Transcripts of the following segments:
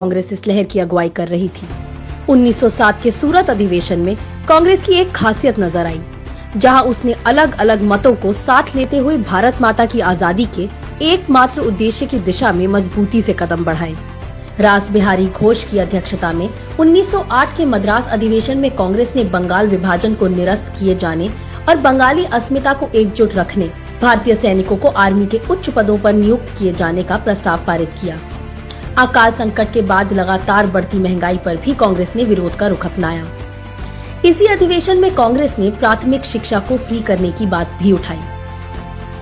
कांग्रेस इस लहर की अगुवाई कर रही थी। 1907 के सूरत अधिवेशन में कांग्रेस की एक खासियत नजर आई, जहां उसने अलग अलग मतों को साथ लेते हुए भारत माता की आजादी के एकमात्र उद्देश्य की दिशा में मजबूती से कदम बढ़ाए। रास बिहारी घोष की अध्यक्षता में 1908 के मद्रास अधिवेशन में कांग्रेस ने बंगाल विभाजन को निरस्त किए जाने और बंगाली अस्मिता को एकजुट रखने, भारतीय सैनिकों को आर्मी के उच्च पदों पर नियुक्त किए जाने का प्रस्ताव पारित किया। अकाल संकट के बाद लगातार बढ़ती महंगाई पर भी कांग्रेस ने विरोध का रुख अपनाया। इसी अधिवेशन में कांग्रेस ने प्राथमिक शिक्षा को फ्री करने की बात भी उठाई।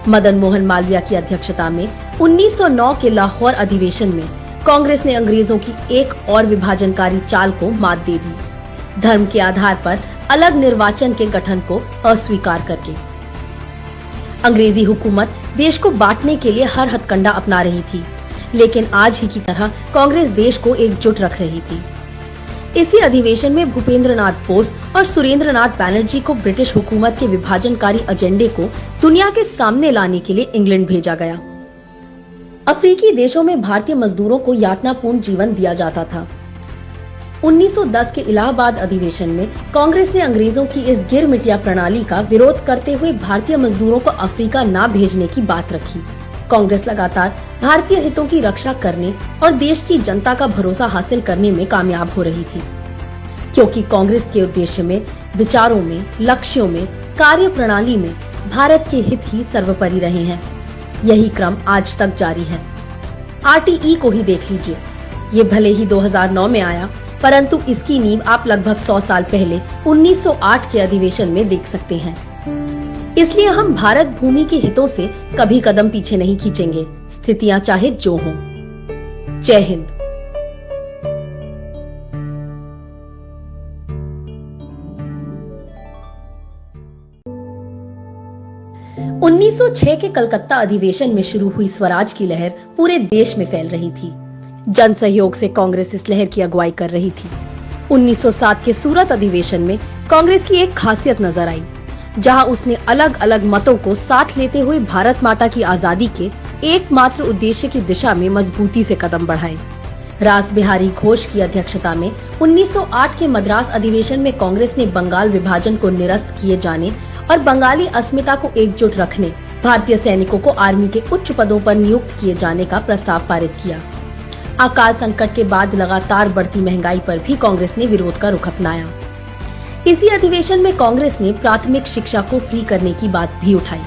मदन मोहन मालवीय की अध्यक्षता में 1909 के लाहौर अधिवेशन में कांग्रेस ने अंग्रेजों की एक और विभाजनकारी चाल को मात दे दी, धर्म के आधार पर अलग निर्वाचन के गठन को अस्वीकार करके। अंग्रेजी हुकूमत देश को बांटने के लिए हर हथकंडा अपना रही थी, लेकिन आज ही की तरह कांग्रेस देश को एकजुट रख रही थी। इसी अधिवेशन में भूपेंद्र नाथ बोस और सुरेंद्र नाथ बैनर्जी को ब्रिटिश हुकूमत के विभाजनकारी एजेंडे को दुनिया के सामने लाने के लिए इंग्लैंड भेजा गया। अफ्रीकी देशों में भारतीय मजदूरों को यातनापूर्ण जीवन दिया जाता था। 1910 के इलाहाबाद अधिवेशन में कांग्रेस ने अंग्रेजों की इस गिरमिटिया प्रणाली का विरोध करते हुए भारतीय मजदूरों को अफ्रीका न भेजने की बात रखी। कांग्रेस लगातार भारतीय हितों की रक्षा करने और देश की जनता का भरोसा हासिल करने में कामयाब हो रही थी, क्योंकि कांग्रेस के उद्देश्य में, विचारों में, लक्ष्यों में, कार्य प्रणाली में भारत के हित ही सर्वोपरि रहे हैं। यही क्रम आज तक जारी है। आरटीई को ही देख लीजिए। ये भले ही 2009 में आया, परंतु इसकी नींव आप लगभग 100 साल पहले 1908 के अधिवेशन में देख सकते हैं। इसलिए हम भारत भूमि के हितों से कभी कदम पीछे नहीं खींचेंगे, स्थितियां चाहे जो हों। जय हिंद। 1906 के कलकत्ता अधिवेशन में शुरू हुई स्वराज की लहर पूरे देश में फैल रही थी। जन सहयोग से कांग्रेस इस लहर की अगुवाई कर रही थी। 1907 के सूरत अधिवेशन में कांग्रेस की एक खासियत नजर आई, जहां उसने अलग अलग मतों को साथ लेते हुए भारत माता की आजादी के एकमात्र उद्देश्य की दिशा में मजबूती से कदम बढ़ाए। रास बिहारी घोष की अध्यक्षता में 1908 के मद्रास अधिवेशन में कांग्रेस ने बंगाल विभाजन को निरस्त किए जाने और बंगाली अस्मिता को एकजुट रखने, भारतीय सैनिकों को आर्मी के उच्च पदों पर नियुक्त किए जाने का प्रस्ताव पारित किया। अकाल संकट के बाद लगातार बढ़ती महंगाई पर भी कांग्रेस ने विरोध का रुख अपनाया। इसी अधिवेशन में कांग्रेस ने प्राथमिक शिक्षा को फ्री करने की बात भी उठाई।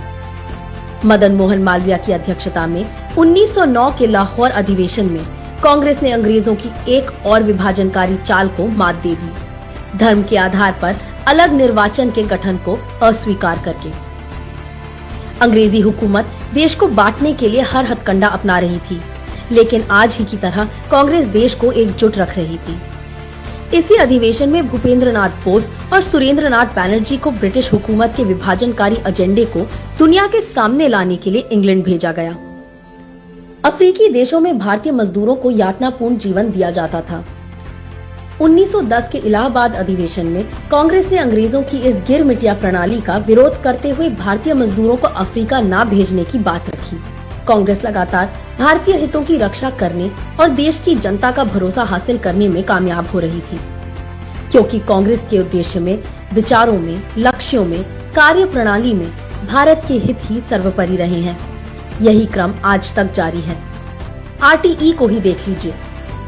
मदन मोहन मालवीय की अध्यक्षता में 1909 के लाहौर अधिवेशन में कांग्रेस ने अंग्रेजों की एक और विभाजनकारी चाल को मात दे दी, धर्म के आधार पर अलग निर्वाचन के गठन को अस्वीकार करके। अंग्रेजी हुकूमत देश को बांटने के लिए हर हथकंडा अपना रही थी, लेकिन आज ही की तरह कांग्रेस देश को एकजुट रख रही थी। इसी अधिवेशन में भूपेंद्र नाथ बोस और सुरेंद्र नाथ बैनर्जी को ब्रिटिश हुकूमत के विभाजनकारी एजेंडे को दुनिया के सामने लाने के लिए इंग्लैंड भेजा गया। अफ्रीकी देशों में भारतीय मजदूरों को यातनापूर्ण जीवन दिया जाता था। 1910 के इलाहाबाद अधिवेशन में कांग्रेस ने अंग्रेजों की इस गिरमिटिया प्रणाली का विरोध करते हुए भारतीय मजदूरों को अफ्रीका न भेजने की बात रखी। कांग्रेस लगातार भारतीय हितों की रक्षा करने और देश की जनता का भरोसा हासिल करने में कामयाब हो रही थी, क्योंकि कांग्रेस के उद्देश्य में, विचारों में, लक्ष्यों में, कार्य प्रणाली में भारत के हित ही सर्वोपरि रहे हैं। यही क्रम आज तक जारी है। आरटीई को ही देख लीजिए।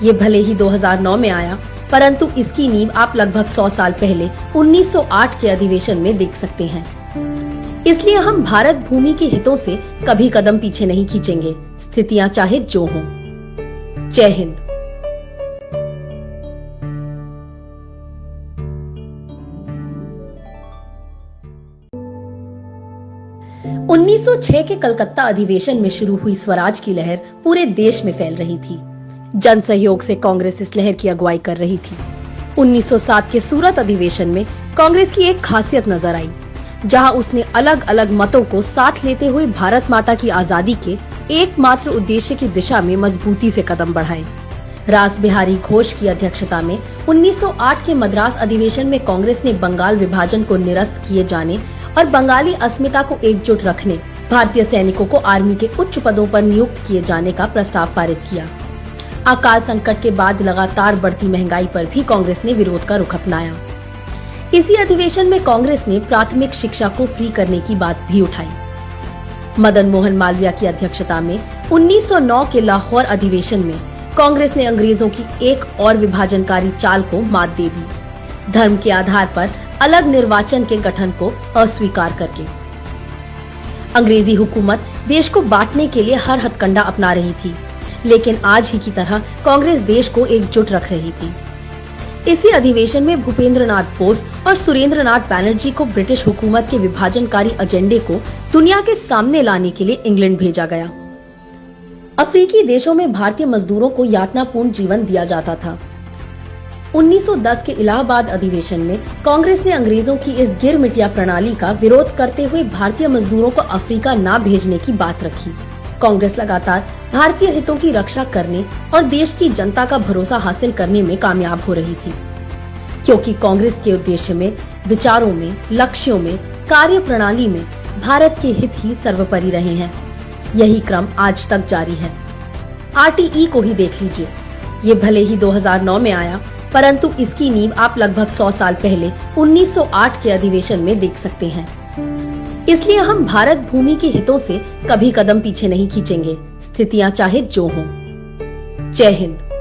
ये भले ही 2009 में आया, परंतु इसकी नींव आप लगभग 100 साल पहले 1908 के अधिवेशन में देख सकते हैं। इसलिए हम भारत भूमि के हितों से कभी कदम पीछे नहीं खींचेंगे, स्थितियां चाहे जो हों। जय हिंद। 1906 के कलकत्ता अधिवेशन में शुरू हुई स्वराज की लहर पूरे देश में फैल रही थी। जन सहयोग से कांग्रेस इस लहर की अगुवाई कर रही थी। 1907 के सूरत अधिवेशन में कांग्रेस की एक खासियत नजर आई, जहां उसने अलग अलग मतों को साथ लेते हुए भारत माता की आजादी के एकमात्र उद्देश्य की दिशा में मजबूती से कदम बढ़ाए। रास बिहारी घोष की अध्यक्षता में 1908 के मद्रास अधिवेशन में कांग्रेस ने बंगाल विभाजन को निरस्त किए जाने और बंगाली अस्मिता को एकजुट रखने, भारतीय सैनिकों को आर्मी के उच्च पदों पर नियुक्त किए जाने का प्रस्ताव पारित किया। अकाल संकट के बाद लगातार बढ़ती महंगाई पर भी कांग्रेस ने विरोध का रुख अपनाया। इसी अधिवेशन में कांग्रेस ने प्राथमिक शिक्षा को फ्री करने की बात भी उठाई। मदन मोहन मालवीय की अध्यक्षता में 1909 के लाहौर अधिवेशन में कांग्रेस ने अंग्रेजों की एक और विभाजनकारी चाल को मात दे दी, धर्म के आधार पर अलग निर्वाचन के गठन को अस्वीकार करके। अंग्रेजी हुकूमत देश को बांटने के लिए हर हथकंडा अपना रही थी, लेकिन आज ही की तरह कांग्रेस देश को एकजुट रख रही थी। इसी अधिवेशन में भूपेंद्र नाथ बोस और सुरेंद्र नाथ बैनर्जी को ब्रिटिश हुकूमत के विभाजनकारी एजेंडे को दुनिया के सामने लाने के लिए इंग्लैंड भेजा गया। अफ्रीकी देशों में भारतीय मजदूरों को यातनापूर्ण जीवन दिया जाता था। 1910 के इलाहाबाद अधिवेशन में कांग्रेस ने अंग्रेजों की इस गिरमिटिया प्रणाली का विरोध करते हुए भारतीय मजदूरों को अफ्रीका न भेजने की बात रखी। कांग्रेस लगातार भारतीय हितों की रक्षा करने और देश की जनता का भरोसा हासिल करने में कामयाब हो रही थी, क्योंकि कांग्रेस के उद्देश्य में, विचारों में, लक्ष्यों में, कार्य प्रणाली में भारत के हित ही सर्वोपरि रहे हैं। यही क्रम आज तक जारी है। आरटीई को ही देख लीजिए। ये भले ही 2009 में आया, परंतु इसकी नींव आप लगभग 100 साल पहले 1908 के अधिवेशन में देख सकते हैं। इसलिए हम भारत भूमि के हितों से कभी कदम पीछे नहीं खींचेंगे, स्थितियां चाहे जो हों। जय हिंद।